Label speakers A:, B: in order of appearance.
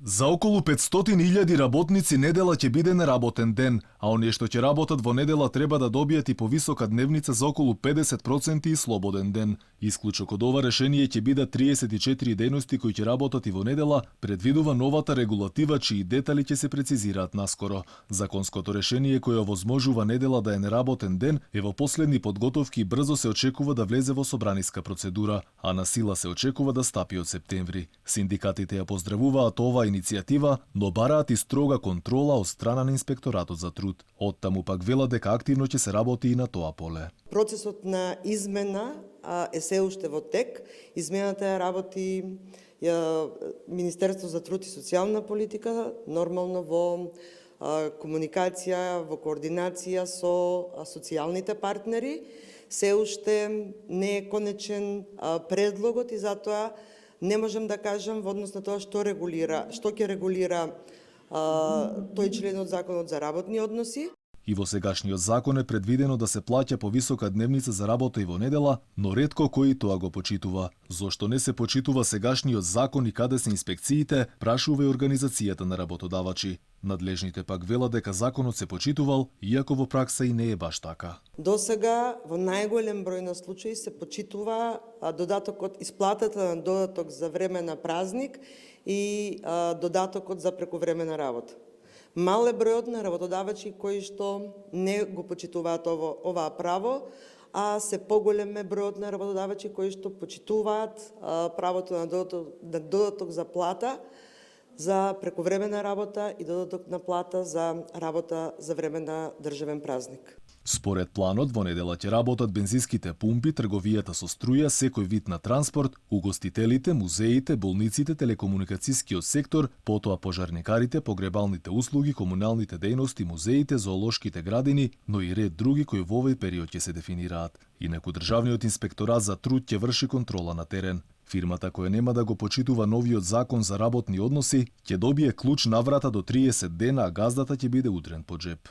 A: За околу 500.000 работници недела ќе биде неработен ден, а оние што ќе работат во недела треба да добијат и повисока дневница за околу 50% и слободен ден. Исклучок од ова решение ќе бидат 34 дејности кои ќе работат и во недела, предвидува новата регулатива чии детали ќе се прецизираат наскоро. Законското решение кое овозможува недела да е неработен ден е во последни подготовки и брзо се очекува да влезе во собраниска процедура, а на сила се очекува да стапи од септември. Синдикатите ја поздравуваат ова иницијатива, но бараат и строга контрола од страна на Инспекторатот за труд. Оттаму пак велат дека активно ќе се работи и на тоа поле.
B: Процесот на измена е се уште во тек. Измената ја работи Министерство за труд и социјална политика, нормално во комуникација, во координација со социјалните партнери. Се уште не е конечен предлогот и затоа не можам да кажам во однос на тоа што ќе регулира тој член од Законот за работни односи.
A: И во сегашниот закон е предвидено да се плаќа повисока дневница за работа и во недела, но ретко кој тоа го почитува. Зошто не се почитува сегашниот закон и каде се инспекциите, прашува и Организацијата на работодавачи. Надлежните пак велат дека законот се почитувал, иако во пракса и не е баш така.
B: До сега во најголем број на случаи се почитува додатокот, исплатата на додаток за време на празник и додатокот за прековремена работа. Мал е бројот на работодавачи кои што не го почитуваат оваа право, а се поголем е бројот на работодавачи кои што почитуваат правото на додаток за плата за прековремена работа и додаток на плата за работа за време на државен празник.
A: Според планот, во недела ќе работат бензинските пумпи, трговијата со струја, секој вид на транспорт, угостителите, музеите, болниците, телекомуникацијскиот сектор, потоа пожарникарите, погребалните услуги, комуналните дејности, музеите, зоолошките градини, но и ред други кои во овој период ќе се дефинираат. Инаку Државниот инспекторат за труд ќе врши контрола на терен. Фирмата која нема да го почитува новиот закон за работни односи ќе добие клуч на врата до 30 дена, а газдата ќе биде удрен по джеп.